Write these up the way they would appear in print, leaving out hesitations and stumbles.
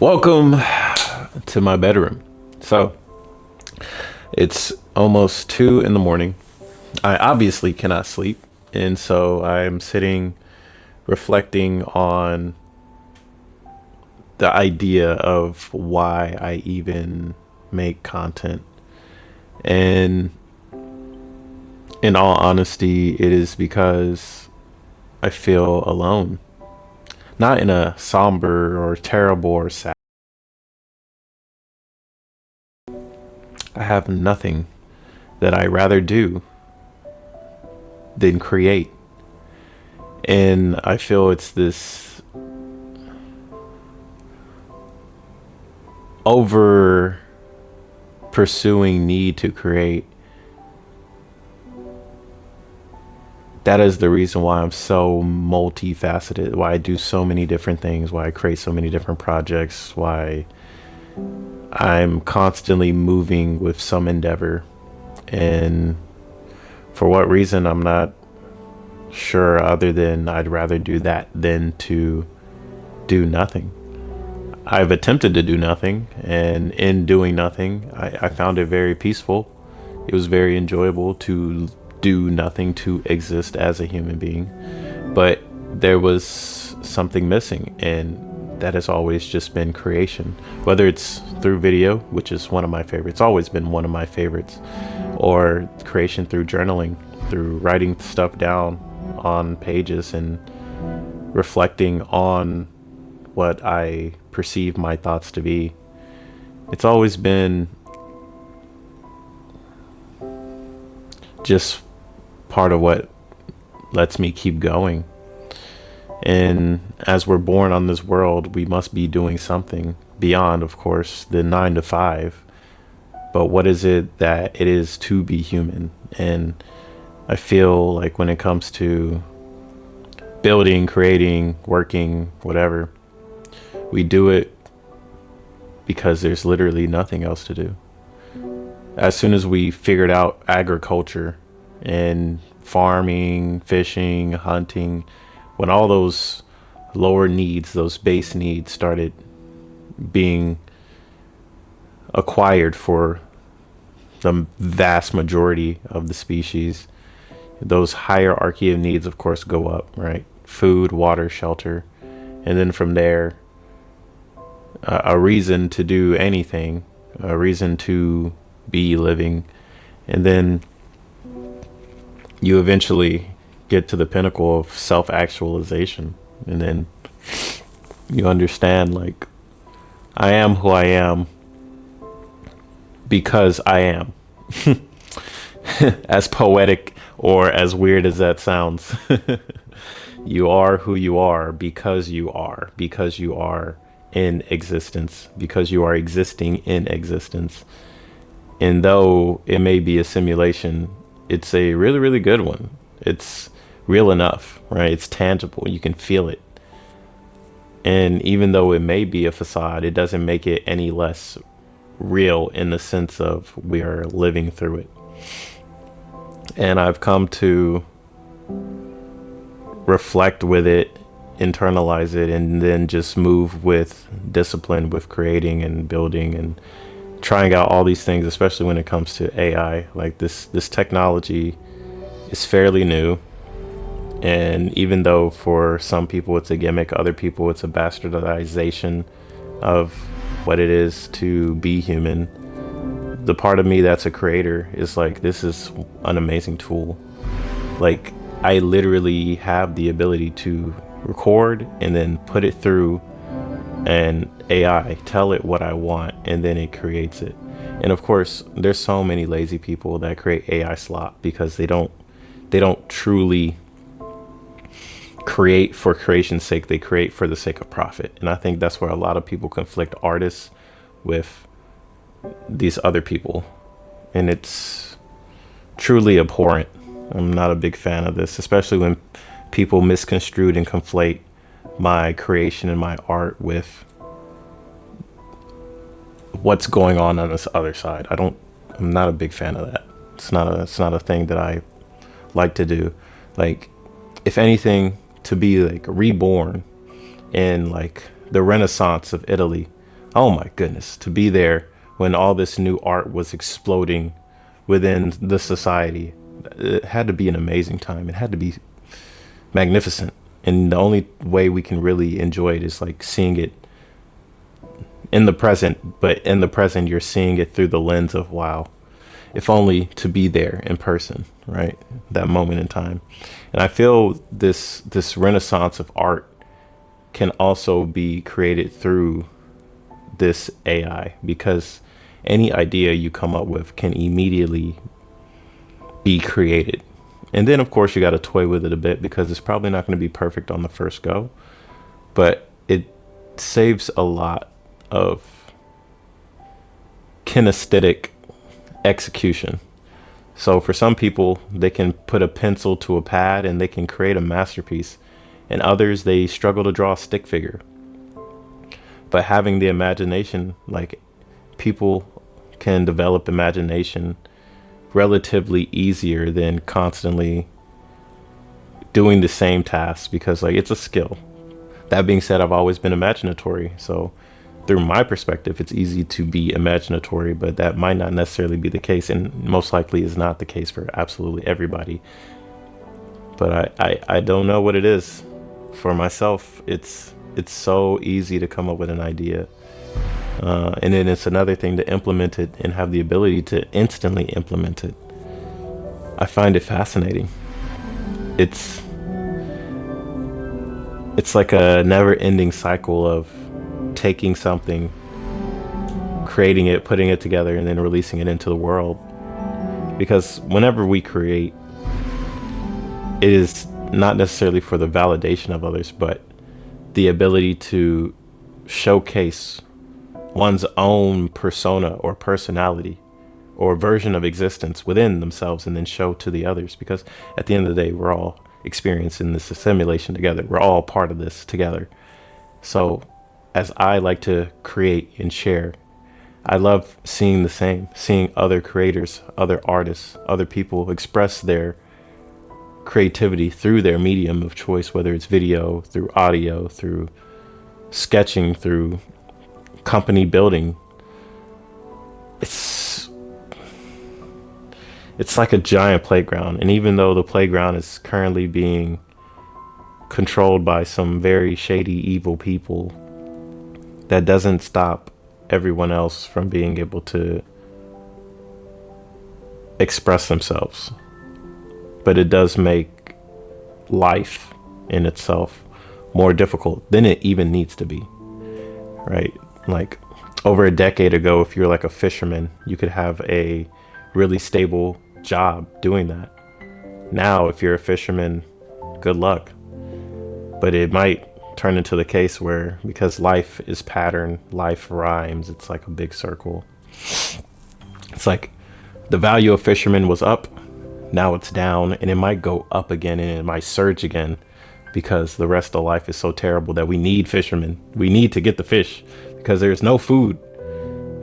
Welcome to my bedroom. So it's almost 2 in the morning. I obviously cannot sleep, and so I'm sitting reflecting on the idea of why I even make content. And in all honesty, it is because I feel alone. Not in a somber or terrible or sad. I have nothing that I rather do than create. And I feel it's this over pursuing need to create. That is the reason why I'm so multifaceted, why I do so many different things, why I create so many different projects, why I'm constantly moving with some endeavor. And for what reason, I'm not sure, other than I'd rather do that than to do nothing. I've attempted to do nothing, and in doing nothing, I found it very peaceful. It was very enjoyable to do nothing, to exist as a human being. But there was something missing, and that has always just been creation. Whether it's through video, which is one of my favorites, always been one of my favorites, or creation through journaling, through writing stuff down on pages and reflecting on what I perceive my thoughts to be. It's always been just part of what lets me keep going. And as we're born on this world, we must be doing something beyond, of course, the 9 to 5. But what is it that it is to be human? And I feel like when it comes to building, creating, working, whatever, we do it because there's literally nothing else to do. As soon as we figured out agriculture and farming, fishing, hunting, when all those lower needs, those base needs started being acquired for the vast majority of the species, those hierarchy of needs, of course, go up, right? Food, water, shelter. And then from there, a reason to do anything, a reason to be living. And then you eventually get to the pinnacle of self-actualization. And then you understand, like, I am who I am because I am. As poetic or as weird as that sounds. You are who you are because you are in existence, because you are existing in existence. And though it may be a simulation, it's a really, really good one. It's real enough, right? It's tangible. You can feel it. And even though it may be a facade, it doesn't make it any less real in the sense of we are living through it. And I've come to reflect with it, internalize it, and then just move with discipline, with creating and building and trying out all these things, especially when it comes to AI. Like this technology is fairly new. And even though for some people it's a gimmick, other people it's a bastardization of what it is to be human, the part of me that's a creator is like, this is an amazing tool. Like, I literally have the ability to record and then put it through an AI, tell it what I want, and then it creates it. And of course, there's so many lazy people that create AI slop because they don't truly create for creation's sake. They create for the sake of profit. And I think that's where a lot of people conflict artists with these other people. And it's truly abhorrent. I'm not a big fan of this, especially when people misconstrued and conflate my creation and my art with what's going on this other side. I'm not a big fan of that. It's not a thing that I like to do. Like, if anything, to be like reborn in like the Renaissance of Italy, Oh my goodness, to be there when all this new art was exploding within the society. It had to be an amazing time. It had to be magnificent. And the only way we can really enjoy it is like seeing it in the present, but in the present, you're seeing it through the lens of, wow, if only to be there in person, right? That moment in time. And I feel this renaissance of art can also be created through this AI, because any idea you come up with can immediately be created. And then of course you got to toy with it a bit, because it's probably not going to be perfect on the first go, but it saves a lot of kinesthetic execution. So for some people, they can put a pencil to a pad and they can create a masterpiece, and others, they struggle to draw a stick figure. But having the imagination, like, people can develop imagination relatively easier than constantly doing the same task, because like it's a skill. That being said, I've always been imaginatory, so through my perspective, it's easy to be imaginatory, but that might not necessarily be the case, and most likely is not the case for absolutely everybody. But I don't know what it is. For myself, it's so easy to come up with an idea, and then it's another thing to implement it and have the ability to instantly implement it. I find it fascinating. It's like a never-ending cycle of taking something, creating it, putting it together, and then releasing it into the world. Because whenever we create, it is not necessarily for the validation of others, but the ability to showcase one's own persona or personality or version of existence within themselves, and then show to the others. Because at the end of the day, we're all experiencing this simulation together. We're all part of this together. So as I like to create and share, I love seeing seeing other creators, other artists, other people express their creativity through their medium of choice, whether it's video, through audio, through sketching, through company building. It's like a giant playground. And even though the playground is currently being controlled by some very shady, evil people, that doesn't stop everyone else from being able to express themselves. But it does make life in itself more difficult than it even needs to be, right? Like over a decade ago, if you're like a fisherman, you could have a really stable job doing that. Now, if you're a fisherman, good luck. But it might turn into the case where, because life is pattern, life rhymes, it's like a big circle. It's like the value of fishermen was up, now it's down, and it might go up again, and it might surge again, because the rest of life is so terrible that we need fishermen. We need to get the fish because there's no food,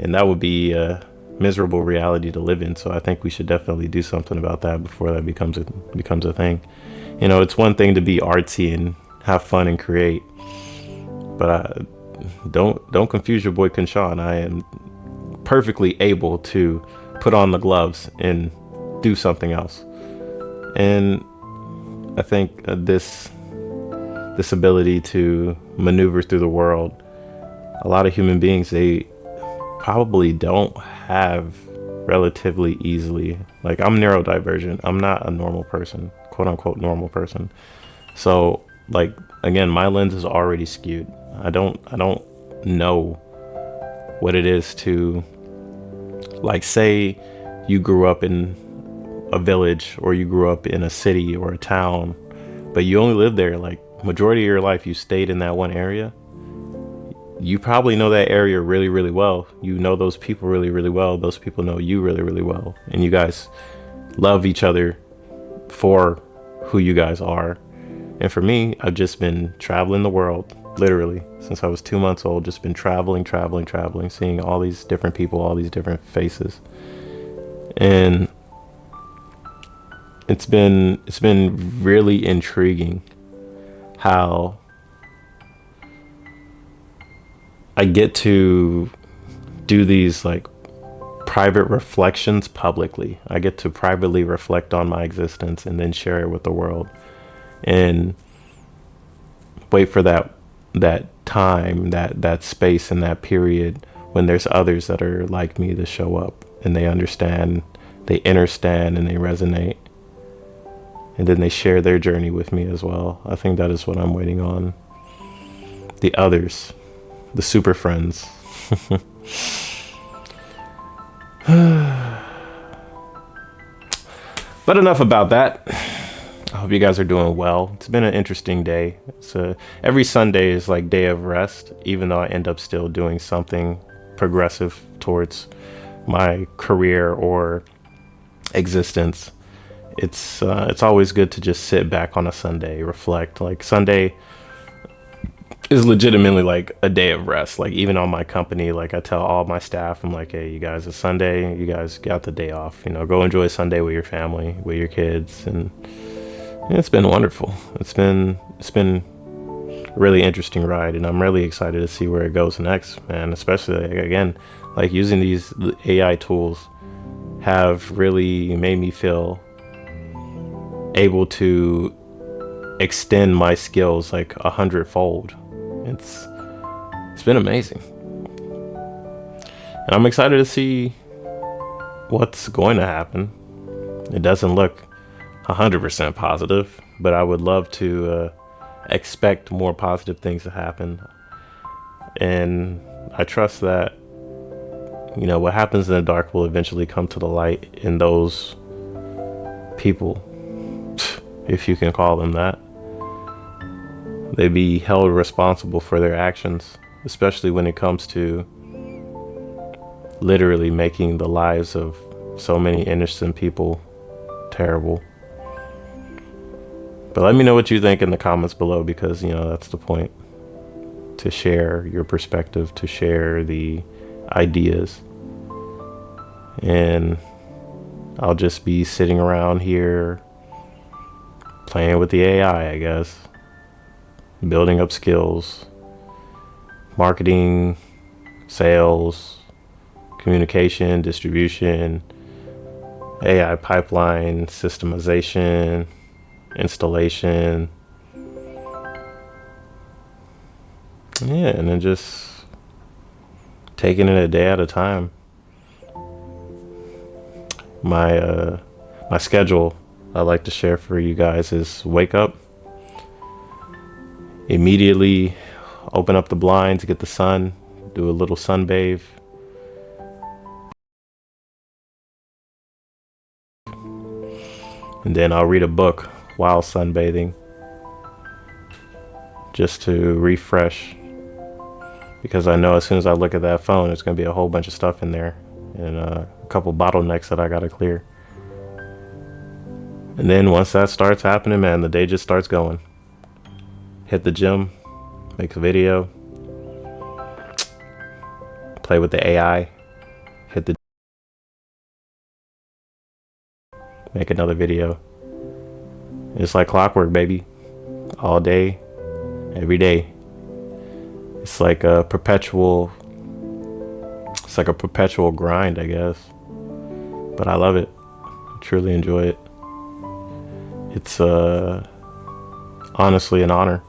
and that would be a miserable reality to live in. So I think we should definitely do something about that before that becomes a thing. You know, it's one thing to be artsy and have fun and create, but don't confuse your boy KhunShawn. I am perfectly able to put on the gloves and do something else. And I think this ability to maneuver through the world, a lot of human beings, they probably don't have relatively easily. Like, I'm neurodivergent. I'm not a normal person, quote unquote normal person. So like, again, my lens is already skewed. I don't know what it is to, like, say you grew up in a village, or you grew up in a city or a town, but you only lived there, like, majority of your life you stayed in that one area. You probably know that area really, really well. You know those people really, really well. Those people know you really, really well. And you guys love each other for who you guys are. And for me, I've just been traveling the world, literally, since I was 2 months old. Just been traveling, seeing all these different people, all these different faces. And it's been really intriguing how I get to do these like private reflections publicly. I get to privately reflect on my existence and then share it with the world, and wait for that time, that space and that period when there's others that are like me to show up, and they understand, they understand, and they resonate, and then they share their journey with me as well. I think that is what I'm waiting on. The others, the super friends. But enough about that. I hope you guys are doing well. It's been an interesting day. Every Sunday is like day of rest, even though I end up still doing something progressive towards my career or existence. It's always good to just sit back on a Sunday, reflect. Like Sunday is legitimately like a day of rest. Like even on my company, like I tell all my staff, I'm like, hey, you guys, it's Sunday. You guys got the day off. You know, go enjoy Sunday with your family, with your kids, and it's been wonderful. It's been a really interesting ride, and I'm really excited to see where it goes next, man. Especially again, like using these AI tools have really made me feel able to extend my skills like 100-fold. It's been amazing, and I'm excited to see what's going to happen. It doesn't look 100% positive, but I would love to expect more positive things to happen, and I trust that, you know, what happens in the dark will eventually come to the light, and those people, if you can call them that, they be held responsible for their actions, especially when it comes to literally making the lives of so many innocent people terrible. But let me know what you think in the comments below, because, you know, that's the point, to share your perspective, to share the ideas. And I'll just be sitting around here playing with the AI, I guess, building up skills, marketing, sales, communication, distribution, AI pipeline, systemization, installation. Yeah, and then just taking it a day at a time. My schedule I like to share for you guys is wake up, immediately open up the blinds, get the sun, do a little sun bathe, and then I'll read a book while sunbathing, just to refresh, because I know as soon as I look at that phone, there's going to be a whole bunch of stuff in there, and a couple bottlenecks that I got to clear. And then once that starts happening, man, the day just starts going. Hit the gym, make a video, play with the AI, make another video. It's like clockwork, baby. All day, every day. It's like a perpetual grind, I guess. But I love it. I truly enjoy it. It's honestly an honor.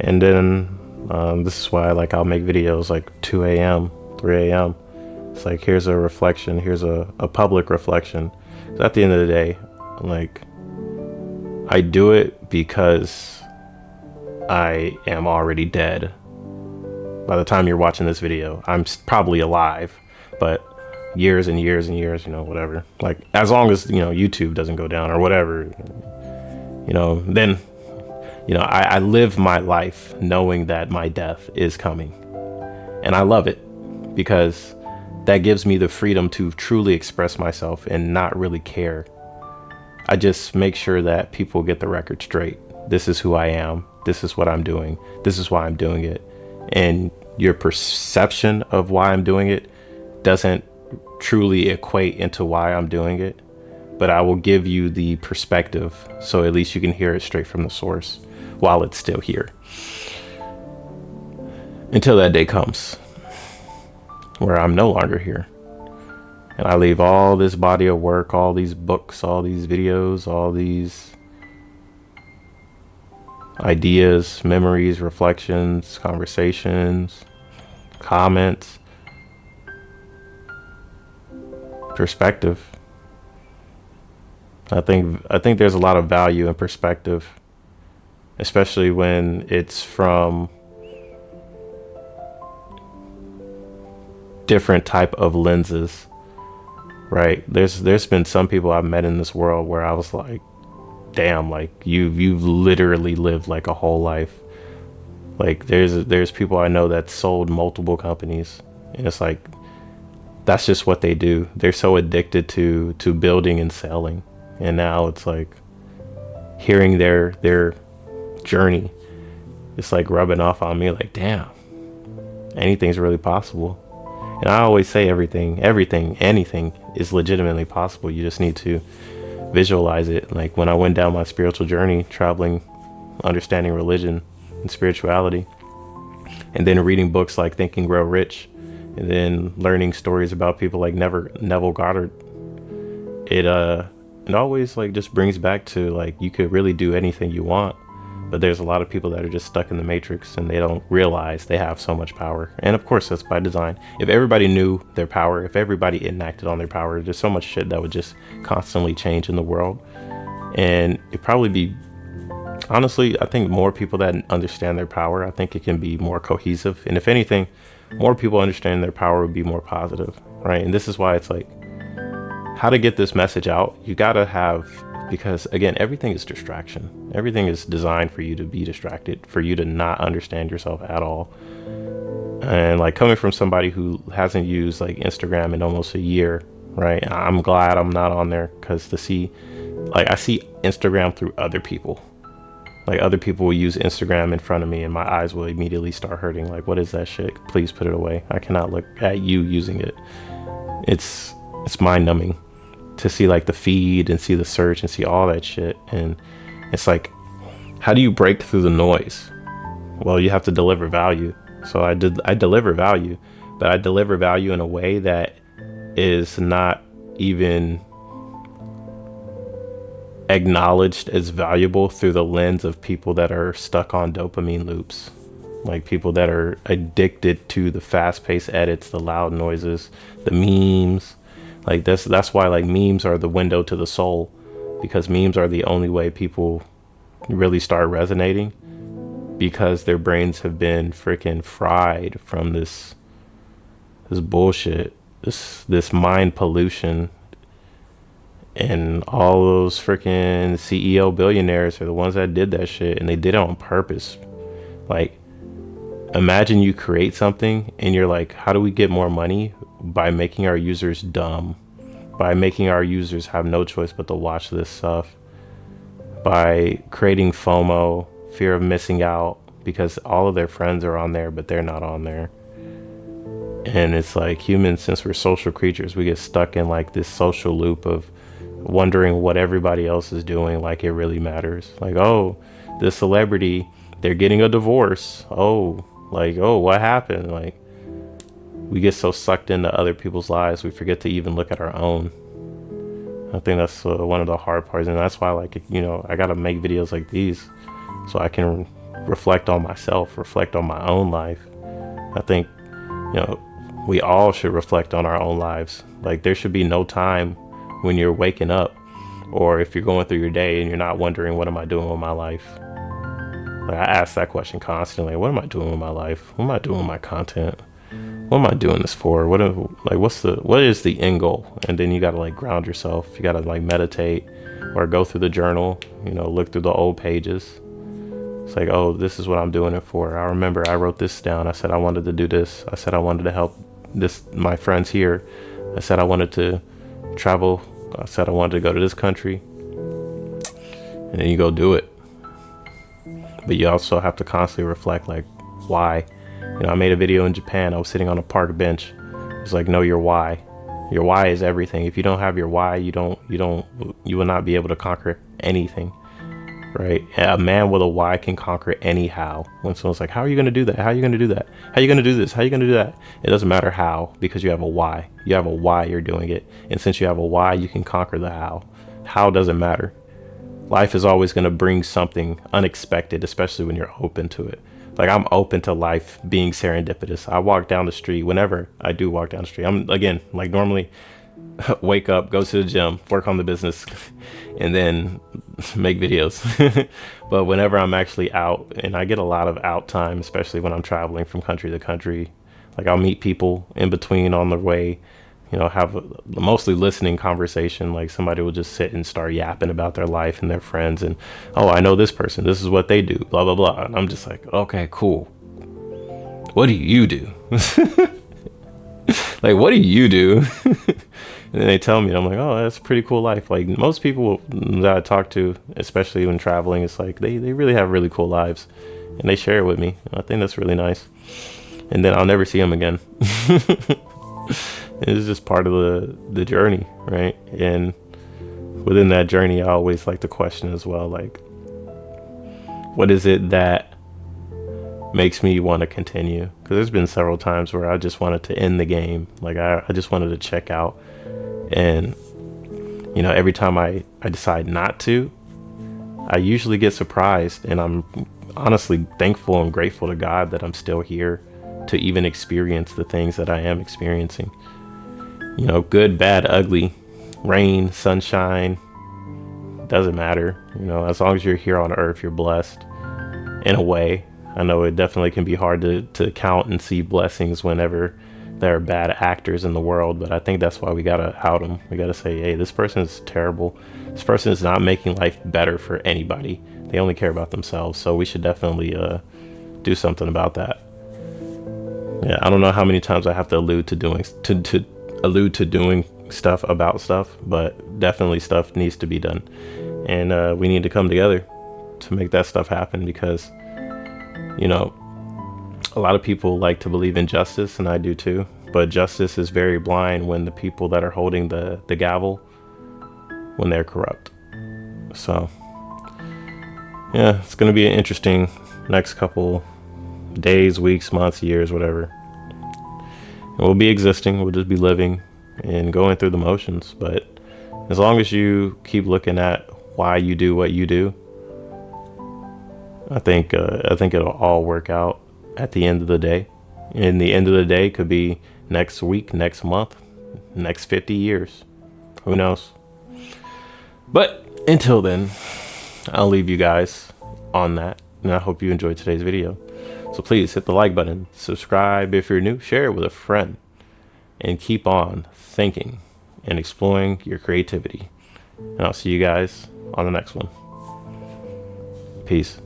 And then this is why I'll make videos like 2 a.m., 3 a.m. It's like, here's a reflection, here's a public reflection. 'Cause at the end of the day, I do it because I am already dead. By the time you're watching this video, I'm probably alive, but years and years and years, you know, whatever. Like, as long as, you know, YouTube doesn't go down or whatever, you know, then, you know, I live my life knowing that my death is coming. And I love it, because that gives me the freedom to truly express myself and not really care. I just make sure that people get the record straight. This is who I am. This is what I'm doing. This is why I'm doing it. And your perception of why I'm doing it doesn't truly equate into why I'm doing it. But I will give you the perspective, so at least you can hear it straight from the source while it's still here. Until that day comes. where I'm no longer here. And I leave all this body of work, all these books, all these videos, all these ideas, memories, reflections, conversations, comments, perspective. I think there's a lot of value in perspective, especially when it's from different type of lenses, right? There's been some people I've met in this world where I was like, damn, like you've literally lived like a whole life. Like there's people I know that sold multiple companies, and it's like that's just what they do. They're so addicted to building and selling. And now it's like hearing their journey, it's like rubbing off on me like, damn, anything's really possible. And I always say anything is legitimately possible. You just need to visualize it. Like when I went down my spiritual journey, traveling, understanding religion and spirituality, and then reading books like Think and Grow Rich, and then learning stories about people like Neville Goddard, it always like just brings back to like you could really do anything you want, but there's a lot of people that are just stuck in the matrix and they don't realize they have so much power. And of course that's by design. If everybody knew their power, if everybody enacted on their power, there's so much shit that would just constantly change in the world. And it'd probably be, honestly, I think more people that understand their power, I think it can be more cohesive. And if anything, more people understand their power would be more positive, right? And this is why it's like, how to get this message out, you gotta have, because again, everything is distraction. Everything is designed for you to be distracted, for you to not understand yourself at all. And like coming from somebody who hasn't used like Instagram in almost a year, right? I'm glad I'm not on there, because to see, like I see Instagram through other people. Like other people will use Instagram in front of me and my eyes will immediately start hurting. Like, what is that shit? Please put it away. I cannot look at you using it. It's mind numbing to see like the feed and see the search and see all that shit. And it's like, how do you break through the noise? Well, you have to deliver value. So I deliver value, but I deliver value in a way that is not even acknowledged as valuable through the lens of people that are stuck on dopamine loops, like people that are addicted to the fast-paced edits, the loud noises, the memes. Like that's why like memes are the window to the soul, because memes are the only way people really start resonating, because their brains have been freaking fried from this bullshit, this mind pollution. And all those freaking CEO billionaires are the ones that did that shit, and they did it on purpose. Like, imagine you create something and you're like, how do we get more money? By making our users dumb, by making our users have no choice but to watch this stuff, by creating FOMO, fear of missing out, because all of their friends are on there, but they're not on there. And it's like humans, since we're social creatures, we get stuck in like this social loop of wondering what everybody else is doing, like it really matters. Like, oh, this celebrity, they're getting a divorce. Oh, like, oh, what happened? Like, we get so sucked into other people's lives, we forget to even look at our own. I think that's one of the hard parts, and that's why, like, you know, I gotta make videos like these so I can reflect on myself, reflect on my own life. I think, you know, we all should reflect on our own lives. Like, there should be no time when you're waking up, or if you're going through your day and you're not wondering, what am I doing with my life? Like, I ask that question constantly. What am I doing with my life? What am I doing with my content? What am I doing this for? What is the end goal? And then you gotta like ground yourself. You gotta like meditate or go through the journal, you know, look through the old pages. It's like, oh, this is what I'm doing it for. I remember I wrote this down. I said I wanted to do this. I said I wanted to help my friends here. I said I wanted to travel. I said I wanted to go to this country. And then you go do it. But you also have to constantly reflect, like, why? You know, I made a video in Japan. I was sitting on a park bench. It's like, know your why. Your why is everything. If you don't have your why, you will not be able to conquer anything. right? A man with a why can conquer any how. When someone's like, how are you going to do that? How are you going to do that? How are you going to do this? How are you going to do that? It doesn't matter how, because you have a why. You have a why you're doing it. And since you have a why, you can conquer the how. How doesn't matter. Life is always going to bring something unexpected, especially when you're open to it. Like, I'm open to life being serendipitous. I walk down the street, whenever I do walk down the street, I'm, again, like, normally wake up, go to the gym, work on the business, and then make videos. But whenever I'm actually out, and I get a lot of out time, especially when I'm traveling from country to country, like, I'll meet people in between on the way, you know, have a mostly listening conversation. Like, somebody will just sit and start yapping about their life and their friends, and, oh, I know this person, this is what they do, blah blah blah, and I'm just like, okay, cool, what do you do? Like, what do you do? And then they tell me, I'm like, oh, that's a pretty cool life. Like, most people that I talk to, especially when traveling, it's like they really have really cool lives, and they share it with me. I think that's really nice. And then I'll never see them again. It's just part of the journey, right? And within that journey, I always like to question as well, like, what is it that makes me want to continue? Because there's been several times where I just wanted to end the game. Like, I just wanted to check out. And, you know, every time I decide not to, I usually get surprised. And I'm honestly thankful and grateful to God that I'm still here to even experience the things that I am experiencing. You know, good, bad, ugly, rain, sunshine, doesn't matter. You know, as long as you're here on earth, you're blessed in a way. I know it definitely can be hard to count and see blessings whenever there are bad actors in the world, but I think that's why we gotta out them. We gotta say, hey, this person is terrible. This person is not making life better for anybody. They only care about themselves. So we should definitely do something about that. Yeah, I don't know how many times I have to allude to doing stuff about stuff, but definitely stuff needs to be done, and we need to come together to make that stuff happen. Because, you know, a lot of people like to believe in justice, and I do too, but justice is very blind when the people that are holding the gavel, when they're corrupt. So yeah, it's going to be an interesting next couple days, weeks, months, years, whatever. And we'll be existing, we'll just be living and going through the motions. But as long as you keep looking at why you do what you do, I think it'll all work out at the end of the day. And the end of the day could be next week, next month, next 50 years. Who knows? But until then, I'll leave you guys on that. And I hope you enjoyed today's video. So please hit the like button, subscribe if you're new, share it with a friend, and keep on thinking and exploring your creativity. And I'll see you guys on the next one. Peace.